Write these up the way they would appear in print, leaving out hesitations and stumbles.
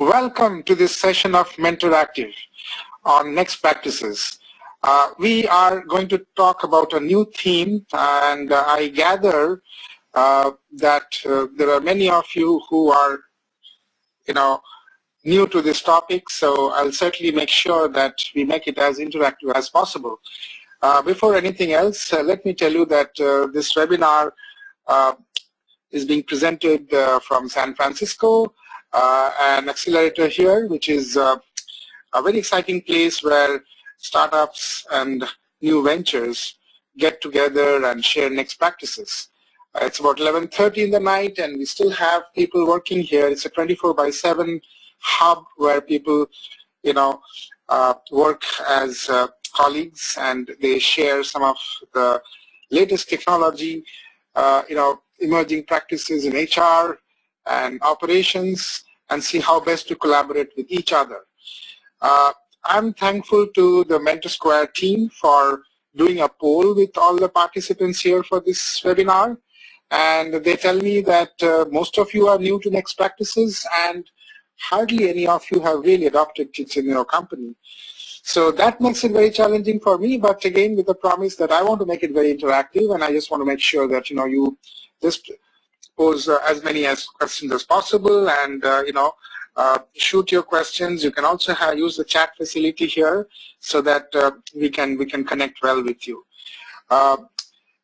Welcome to this session of MentorActive on next practices. We are going to talk about a new theme, and I gather that there are many of you who are, new to this topic. So I'll certainly make sure that we make it as interactive as possible. Before anything else, let me tell you that this webinar is being presented from San Francisco. An accelerator here, which is a very exciting place where startups and new ventures get together and share next practices. It's about 11:30 in the night, and we still have people working here. It's a 24/7 hub where people, work as colleagues, and they share some of the latest technology, emerging practices in HR and operations, and see how best to collaborate with each other. I'm thankful to the MentorSquare team for doing a poll with all the participants here for this webinar, and they tell me that most of you are new to next practices and hardly any of you have really adopted it in your company. So that makes it very challenging for me, but again with the promise that I want to make it very interactive, and I just want to make sure that you just pose as many questions as possible, and shoot your questions. You can also use the chat facility here so that we can connect well with you.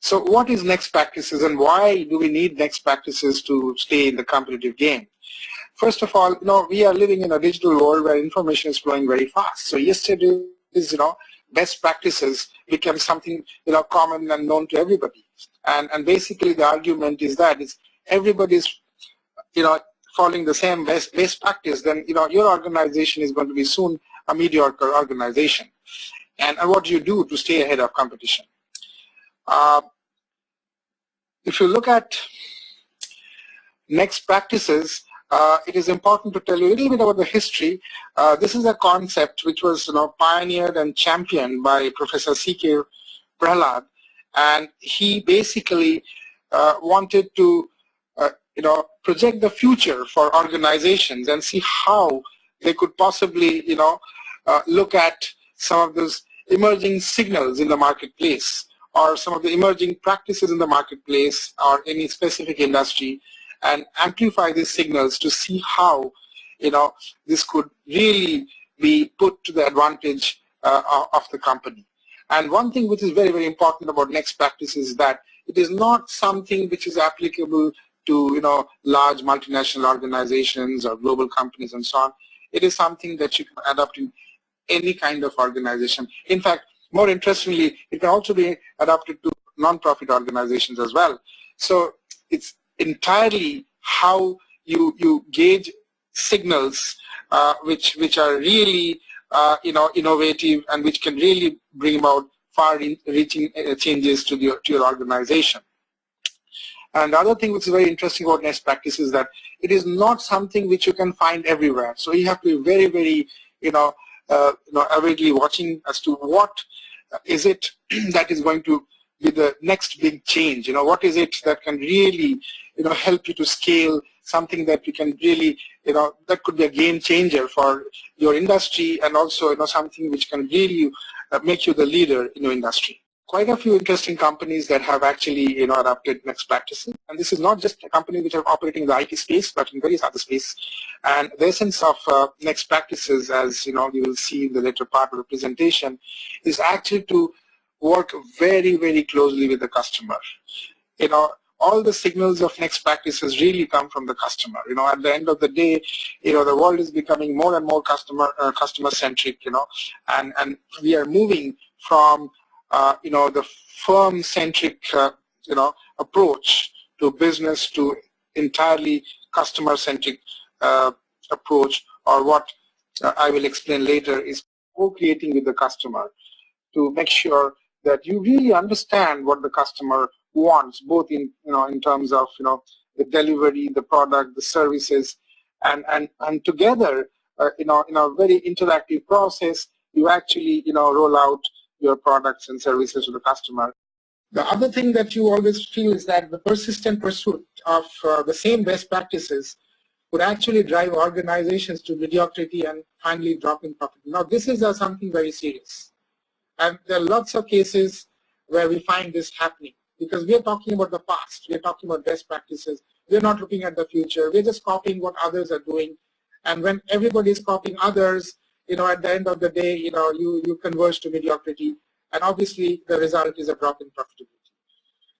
So what is next practices, and why do we need next practices to stay in the competitive game? First of all, we are living in a digital world where information is flowing very fast. So yesterday's best practices become something common and known to everybody. And basically the argument is that everybody's following the same best practice, then your organization is going to be soon a mediocre organization. And what do you do to stay ahead of competition? If you look at next practices, it is important to tell you a little bit about the history. This is a concept which was pioneered and championed by Professor C.K. Prahlad, and he basically wanted to project the future for organizations and see how they could possibly look at some of those emerging signals in the marketplace, or some of the emerging practices in the marketplace or any specific industry, and amplify these signals to see how this could really be put to the advantage of the company. And one thing which is very, very important about next practices is that it is not something which is applicable to large multinational organizations or global companies and so on. It is something that you can adopt in any kind of organization. In fact, more interestingly, it can also be adapted to non-profit organizations as well. So it's entirely how you gauge signals which are really innovative and which can really bring about far-reaching changes to your organization. And the other thing which is very interesting about next practice is that it is not something which you can find everywhere. So you have to be very, very avidly watching as to what is it that is going to be the next big change. What is it that can really help you to scale something that you can really that could be a game changer for your industry, and also something which can really make you the leader in your industry. Quite a few interesting companies that have actually adopted next practices, and this is not just a company which are operating in the IT space, but in various other spaces. And the essence of next practices, as you will see in the later part of the presentation, is actually to work very, very closely with the customer. All the signals of next practices really come from the customer. At the end of the day, the world is becoming more and more customer centric. And we are moving from the firm-centric, approach to business to entirely customer-centric approach, or what I will explain later is co-creating with the customer to make sure that you really understand what the customer wants, both in terms of the delivery, the product, the services, and together in a very interactive process, you actually roll out your products and services to the customer. The other thing that you always feel is that the persistent pursuit of the same best practices would actually drive organizations to mediocrity and finally drop in profit. Now, this is something very serious. And there are lots of cases where we find this happening because we are talking about the past. We are talking about best practices. We are not looking at the future. We are just copying what others are doing. And when everybody is copying others, at the end of the day, you converge to mediocrity. And obviously, the result is a drop in profitability.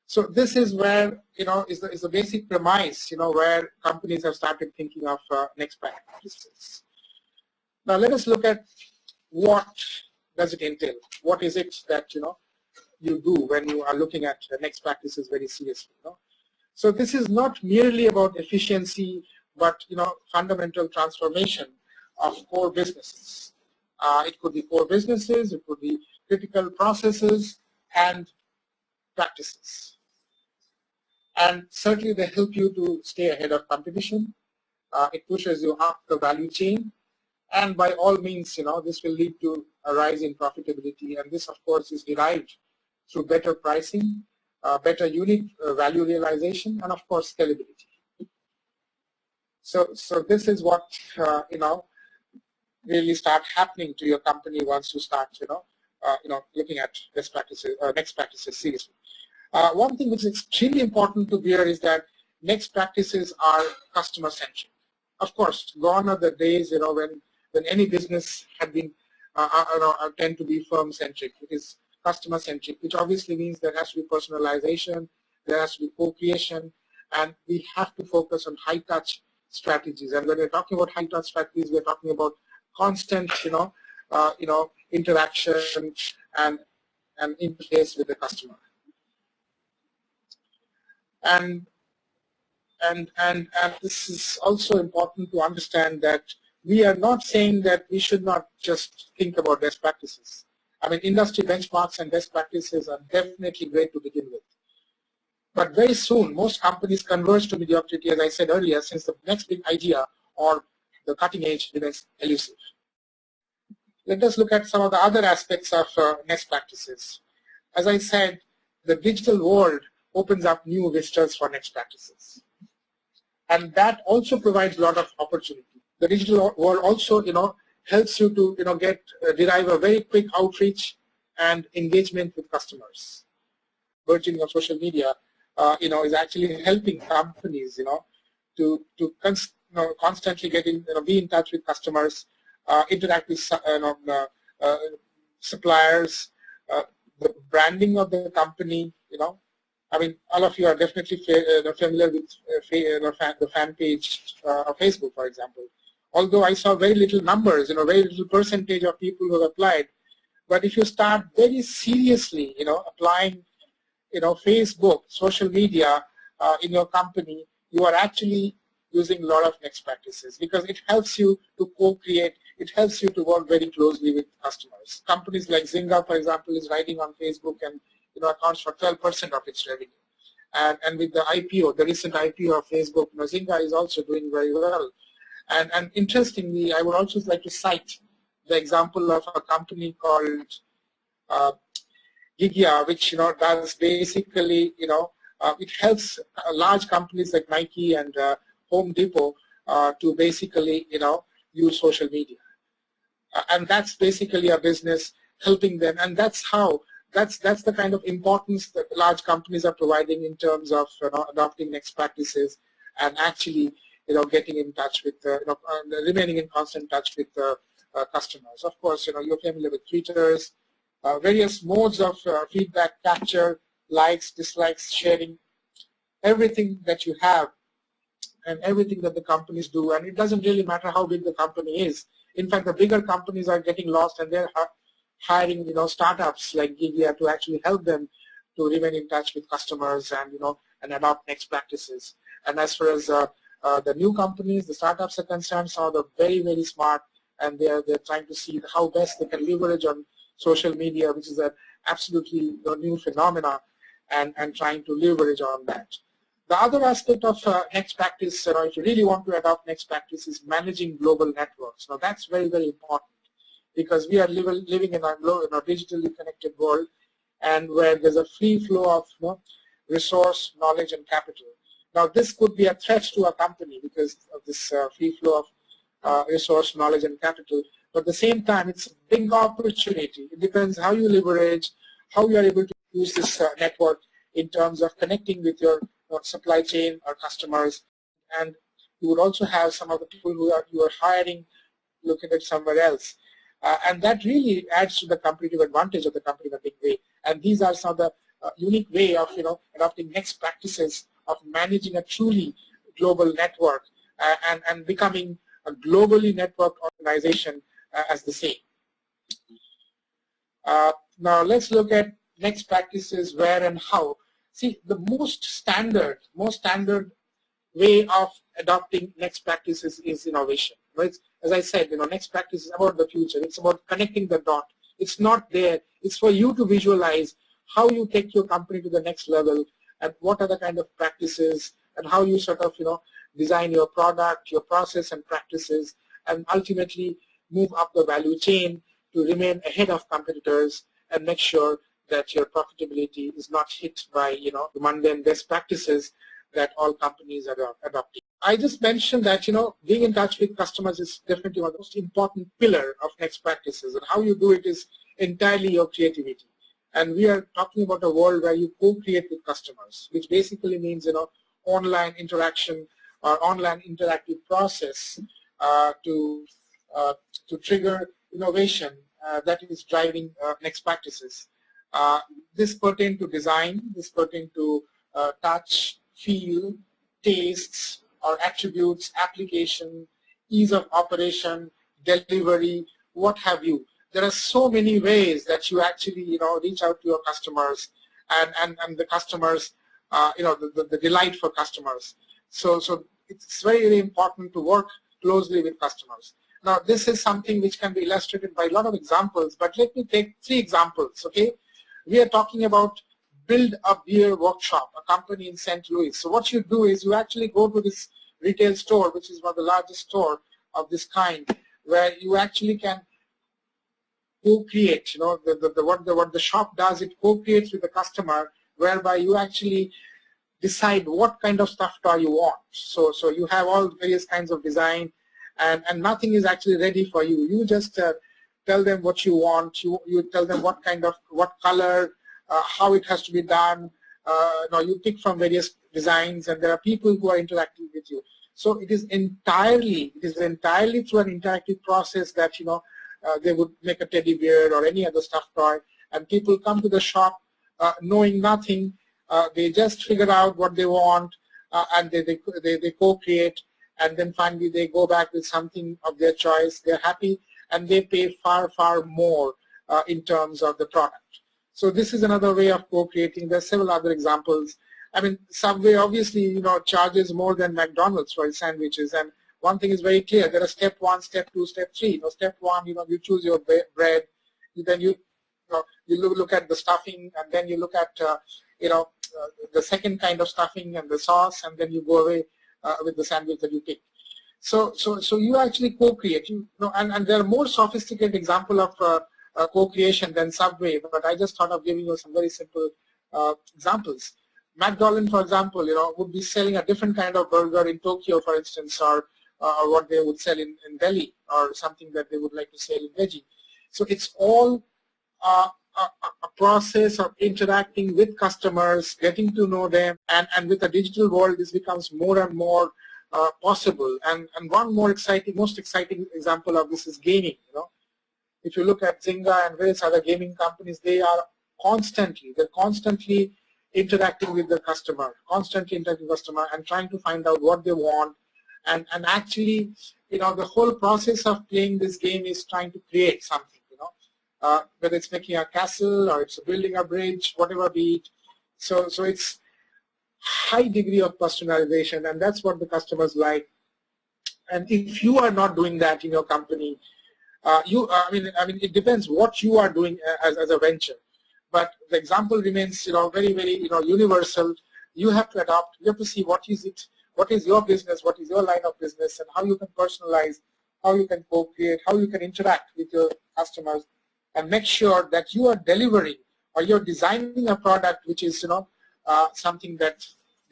So this is where, is the basic premise, where companies have started thinking of next practices. Now, let us look at what does it entail. What is it that, you do when you are looking at next practices very seriously. So this is not merely about efficiency, but, fundamental transformation of core businesses. It could be core businesses, it could be critical processes and practices. And certainly they help you to stay ahead of competition. It pushes you up the value chain. And by all means, this will lead to a rise in profitability. And this, of course, is derived through better pricing, better unit value realization, and of course, scalability. So this is what, really start happening to your company once you start, looking at best practices, next practices seriously. One thing which is extremely important to bear is that next practices are customer-centric. Of course, gone are the days, when any business had been, tend to be firm-centric. It is customer-centric, which obviously means there has to be personalization, there has to be co-creation, and we have to focus on high-touch strategies. And when we're talking about high-touch strategies, we're talking about constant, interaction and interface with the customer. And this is also important to understand that we are not saying that we should not just think about best practices. I mean, industry benchmarks and best practices are definitely great to begin with. But very soon, most companies converge to mediocrity, as I said earlier, since the next big idea or the cutting edge remains elusive. Let us look at some of the other aspects of next practices. As I said, the digital world opens up new vistas for next practices. And that also provides a lot of opportunity. The digital world also, helps you to, derive a very quick outreach and engagement with customers. Burgeoning of social media, is actually helping companies, to constantly get in, be in touch with customers, interact with, suppliers, the branding of the company, I mean, all of you are definitely familiar with the fan page of Facebook, for example. Although I saw very little numbers, very little percentage of people who have applied. But if you start very seriously, applying, Facebook, social media in your company, you are actually using a lot of next practices because it helps you to co-create. It helps you to work very closely with customers. Companies like Zynga, for example, is riding on Facebook and accounts for 12% of its revenue. And with the IPO, the recent IPO of Facebook, Zynga is also doing very well. And interestingly, I would also like to cite the example of a company called Gigia, which does basically it helps large companies like Nike and Home Depot to basically use social media, and that's basically a business helping them, and that's the kind of importance that large companies are providing in terms of adopting next practices and actually getting in touch with remaining in constant touch with customers. Of course, you're familiar with tweeters, various modes of feedback capture, likes, dislikes, sharing, everything that you have and everything that the companies do. And it doesn't really matter how big the company is. In fact, the bigger companies are getting lost and they're hiring startups like Gigia to actually help them to remain in touch with customers and and adopt next practices. And as far as the new companies, the startups are concerned, some of them are very, very smart, and they're trying to see how best they can leverage on social media, which is an absolutely new phenomena, and trying to leverage on that. The other aspect of next practice, if you really want to adopt next practice, is managing global networks. Now that's very, very important because we are living in a digitally connected world, and where there's a free flow of resource, knowledge, and capital. Now, this could be a threat to a company because of this free flow of resource, knowledge, and capital. But at the same time, it's a big opportunity. It depends how you leverage, how you are able to use this network in terms of connecting with your supply chain or customers. And you would also have some of the people who you are hiring located somewhere else. And that really adds to the competitive advantage of the company in a big way. And these are some of the unique way of adopting next practices of managing a truly global network and becoming a globally networked organization as the same. Now let's look at next practices, where and how. See, the most standard way of adopting next practices is innovation. Right? As I said, next practice is about the future. It's about connecting the dot. It's not there. It's for you to visualize how you take your company to the next level and what are the kind of practices and how you sort of, design your product, your process and practices, and ultimately move up the value chain to remain ahead of competitors and make sure that your profitability is not hit by, the mundane best practices that all companies are adopting. I just mentioned that, being in touch with customers is definitely one of the most important pillar of next practices, and how you do it is entirely your creativity. And we are talking about a world where you co-create with customers, which basically means, online interaction or online interactive process to trigger innovation that is driving next practices. This pertains to design, this pertains to touch, feel, tastes, or attributes, application, ease of operation, delivery, what have you. There are so many ways that you actually, reach out to your customers and the customers, the delight for customers. So it's very, very important to work closely with customers. Now, this is something which can be illustrated by a lot of examples, but let me take 3 examples, okay? We are talking about Build a Beer Workshop, a company in St. Louis. So what you do is you actually go to this retail store, which is one of the largest store of this kind, where you actually can co-create. What the shop does, it co-creates with the customer, whereby you actually decide what kind of stuffed toy you want. So you have all various kinds of design, and nothing is actually ready for you. You just tell them what you want. You tell them what color, how it has to be done. You pick from various designs, and there are people who are interacting with you. So it is entirely through an interactive process that they would make a teddy bear or any other stuffed toy, and people come to the shop knowing nothing. They just figure out what they want, and they co-create, and then finally they go back with something of their choice. They're happy, and they pay far, far more in terms of the product. So this is another way of co-creating. There's several other examples. I mean, Subway obviously, charges more than McDonald's for its sandwiches. And one thing is very clear: there are step 1, step 2, step 3. Step 1, you choose your bread. Then you look at the stuffing, and then you look at the second kind of stuffing and the sauce, and then you go away with the sandwich that you pick. So you actually co-create. And there are more sophisticated example of co-creation than Subway, but I just thought of giving you some very simple examples. McDonald's, for example, would be selling a different kind of burger in Tokyo, for instance, or what they would sell in Delhi, or something that they would like to sell in Beijing. So it's all a process of interacting with customers, getting to know them, and with the digital world, this becomes more and more possible. And one most exciting example of this is gaming. If you look at Zynga and various other gaming companies, they're constantly interacting with the customer, and trying to find out what they want. And actually, the whole process of playing this game is trying to create something, whether it's making a castle or it's building a bridge, whatever be it. So it's high degree of personalization, and that's what the customers like. And if you are not doing that in your company, it depends what you are doing as a venture. But the example remains, very, very, universal. You have to adopt. You have to see what is your business, what is your line of business, and how you can personalize, how you can co-create, how you can interact with your customers, and make sure that you are delivering or you're designing a product which is, something that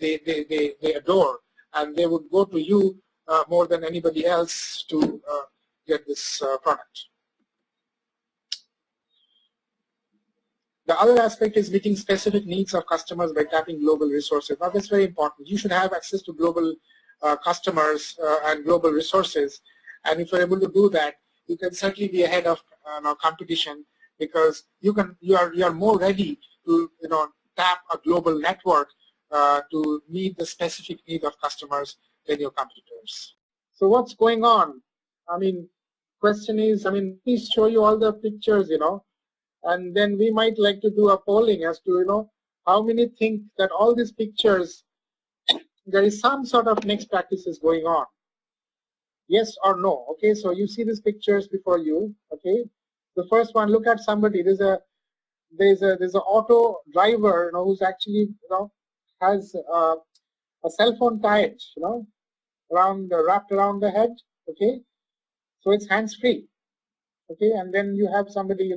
they adore, and they would go to you more than anybody else to get this product. The other aspect is meeting specific needs of customers by tapping global resources. Now that's very important. You should have access to global customers and global resources, and if you're able to do that, you can certainly be ahead of competition, because you are more ready to tap a global network to meet the specific need of customers than your competitors. So what's going on? I mean, question is, please show you all the pictures, and then we might like to do a polling as to, how many think that all these pictures, there is some sort of next practices going on. Yes or no? Okay, so you see these pictures before you. Okay, the first one, look at somebody. There's an auto driver, who's actually, has a cell phone tied, wrapped around the head. Okay, so it's hands-free. Okay, and then you have somebody,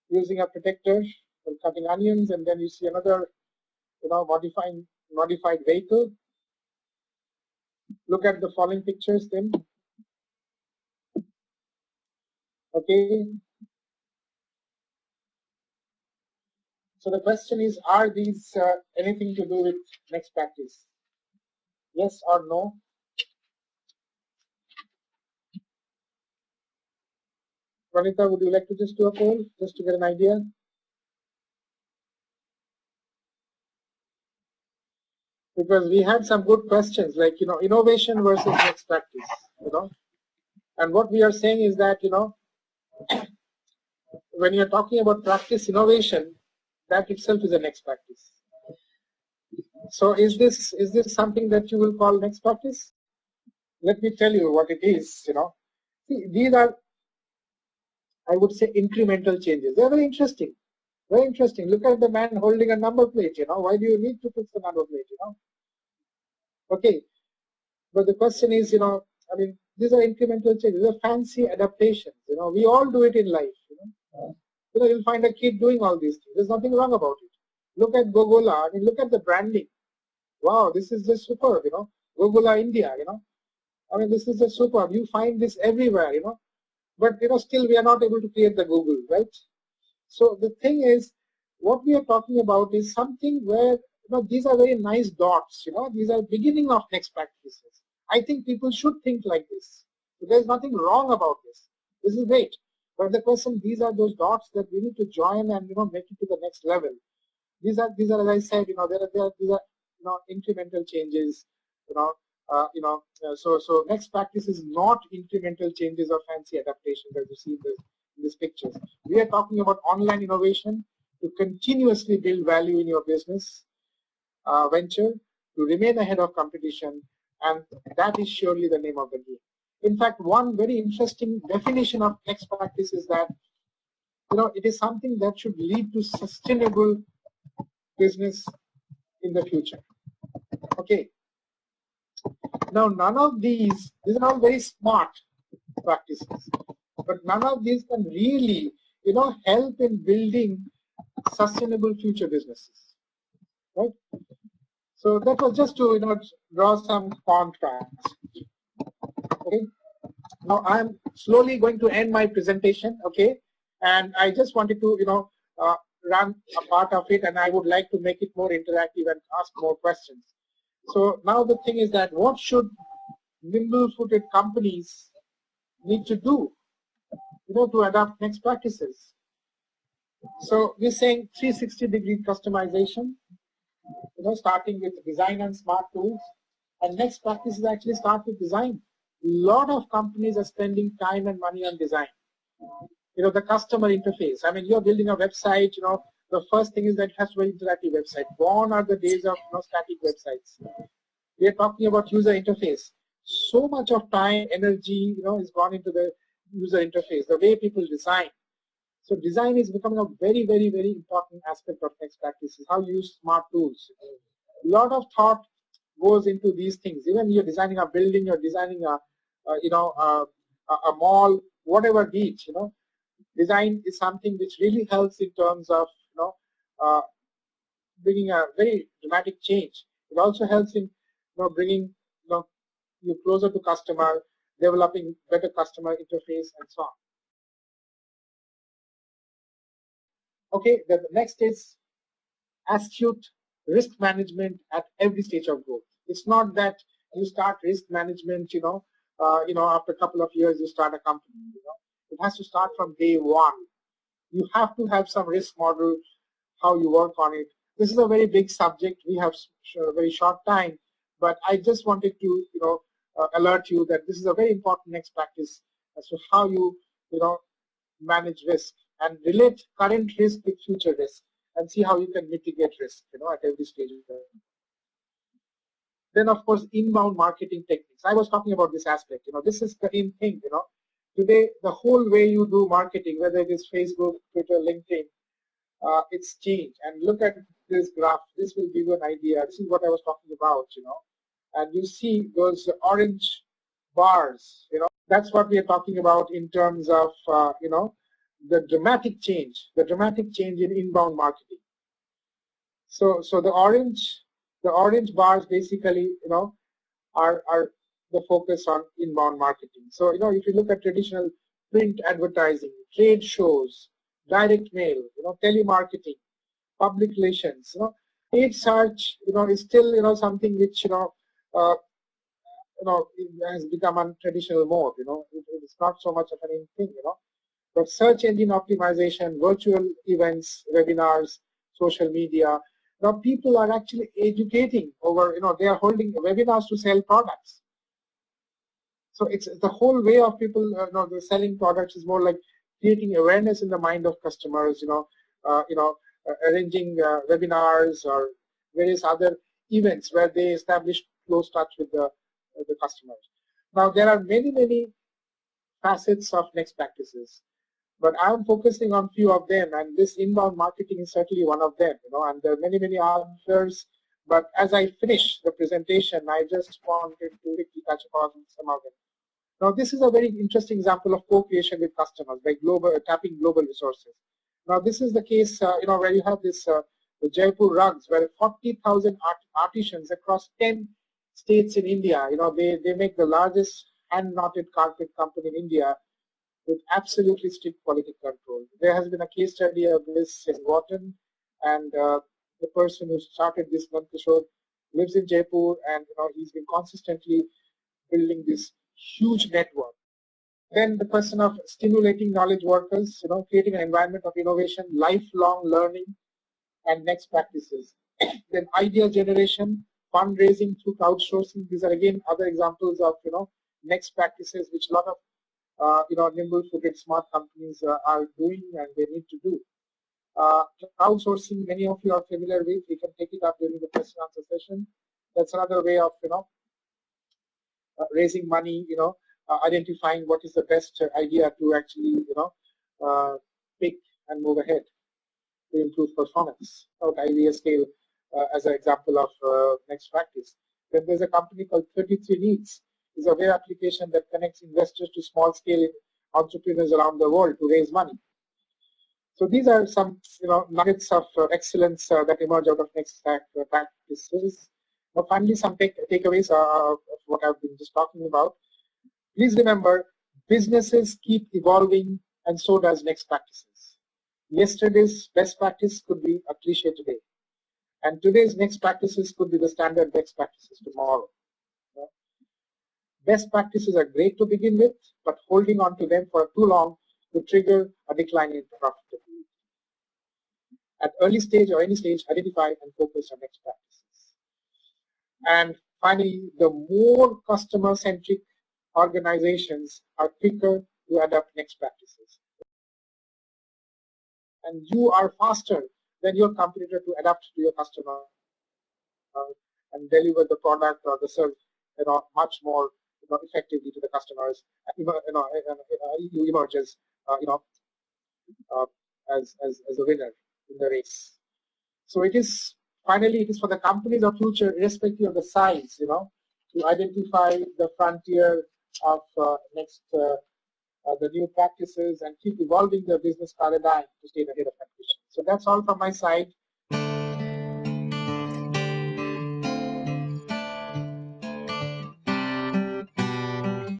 using a protector for cutting onions, and then you see another, modified vehicle. Look at the following pictures then. Okay. So the question is, are these anything to do with next practice? Yes or no? Vanita, would you like to just do a poll just to get an idea? Because we had some good questions like, innovation versus next practice, and what we are saying is that, when you're talking about practice innovation, that itself is a next practice. So is this something that you will call next practice? Let me tell you what it is. See, these are, I would say, incremental changes. They're very interesting. Very interesting. Look at the man holding a number plate. Why do you need to fix the number plate? Okay, but the question is, these are incremental changes. These are fancy adaptations. We all do it in life. You'll find a kid doing all these things. There's nothing wrong about it. Look at Gogola. Look at the branding. Wow, this is just superb. Gogola India. This is just superb. You find this everywhere. But still we are not able to create the Google, right? So the thing is, what we are talking about is something where these are very nice dots. These are beginning of next practices. I think people should think like this. So there's nothing wrong about this. This is great. But the question, these are those dots that we need to join and make it to the next level. These are as I said, these are incremental changes. So next practice is not incremental changes or fancy adaptations as you see in these pictures. We are talking about online innovation to continuously build value in your business venture, to remain ahead of competition, and that is surely the name of the game. In fact, one very interesting definition of next practice is that it is something that should lead to sustainable business in the future. Okay. Now, none of these are all very smart practices, but none of these can really, help in building sustainable future businesses, right? So that was just to, draw some contrast. Okay. Now I'm slowly going to end my presentation. Okay, and I just wanted to, run a part of it, and I would like to make it more interactive and ask more questions. So now the thing is that what should nimble-footed companies need to do, to adopt next practices? So we're saying 360-degree customization, starting with design and smart tools. And next practice is actually start with design. A lot of companies are spending time and money on design. The customer interface. You're building a website, the first thing is that it has to be an interactive website. Gone are the days of static websites. We are talking about user interface. So much of time, energy, is gone into the user interface, the way people design. So design is becoming a very, very, very important aspect of next practices. How you use smart tools. A lot of thought goes into these things. Even you're designing a building, you're designing a mall, whatever be it, design is something which really helps in terms of bringing a very dramatic change It also helps in bringing you closer to customer, developing better customer interface, and so on. Okay, the next is astute risk management at every stage of growth. It's not that you start risk management, after a couple of years you start a company. It has to start from day one. You have to have some risk model, how you work on it. This is a very big subject. We have a very short time, but I just wanted to, alert you that this is a very important next practice as to how you, manage risk and relate current risk with future risk and see how you can mitigate risk, at every stage of the. Then, of course, inbound marketing techniques. I was talking about this aspect. This is the in thing. Today, the whole way you do marketing, whether it is Facebook, Twitter, LinkedIn, it's changed. And look at this graph. This will give you an idea. This is what I was talking about. And you see those orange bars. That's what we are talking about in terms of the dramatic change in inbound marketing. So the orange bars basically are the focus on inbound marketing. So if you look at traditional print advertising, trade shows, direct mail, telemarketing, public relations, paid search, is still something which has become a traditional mode. It's not so much of an thing. But search engine optimization, virtual events, webinars, social media. Now people are actually educating over, they are holding webinars to sell products. So it's the whole way of people, the selling products is more like creating awareness in the mind of customers, arranging webinars or various other events where they establish close touch with the customers. Now there are many facets of next practices, but I'm focusing on few of them, and this inbound marketing is certainly one of them, and there are many others. But as I finish the presentation, I just wanted to quickly touch upon some of them. Now, this is a very interesting example of co-creation with customers by tapping global resources. Now, this is the case, where you have this the Jaipur rugs, where 40,000 artisans across 10 states in India, they make the largest hand-knotted carpet company in India with absolutely strict quality control. There has been a case study of this in Wharton, and the person who started this Mankishore lives in Jaipur, and he's been consistently building this huge network. Then the person of stimulating knowledge workers, creating an environment of innovation, lifelong learning, and next practices. Then idea generation, fundraising through crowdsourcing. These are again other examples of next practices which a lot of nimble-footed smart companies are doing and they need to do. Crowdsourcing, many of you are familiar with. We can take it up during the question answer session. That's another way of raising money. Identifying what is the best idea to actually pick and move ahead to improve performance. Idea scale as an example of next practice. Then there's a company called 33 Needs. It's a web application that connects investors to small-scale entrepreneurs around the world to raise money. So these are some nuggets of excellence that emerge out of next practices. Now, finally, some takeaways of what I've been just talking about. Please remember, businesses keep evolving, and so does next practices. Yesterday's best practice could be a cliche today, and today's next practices could be the standard best practices tomorrow. Best practices are great to begin with, but holding on to them for too long will trigger a decline in profitability. At early stage or any stage, identify and focus on next practices. And finally, the more customer-centric organizations are quicker to adapt next practices. And you are faster than your competitor to adapt to your customer and deliver the product or the service much more effectively to the customers. You emerge as as a winner in the race. So it is for the companies of future, irrespective of the size, to identify the frontier of the new practices and keep evolving their business paradigm to stay ahead of competition. So that's all from my side.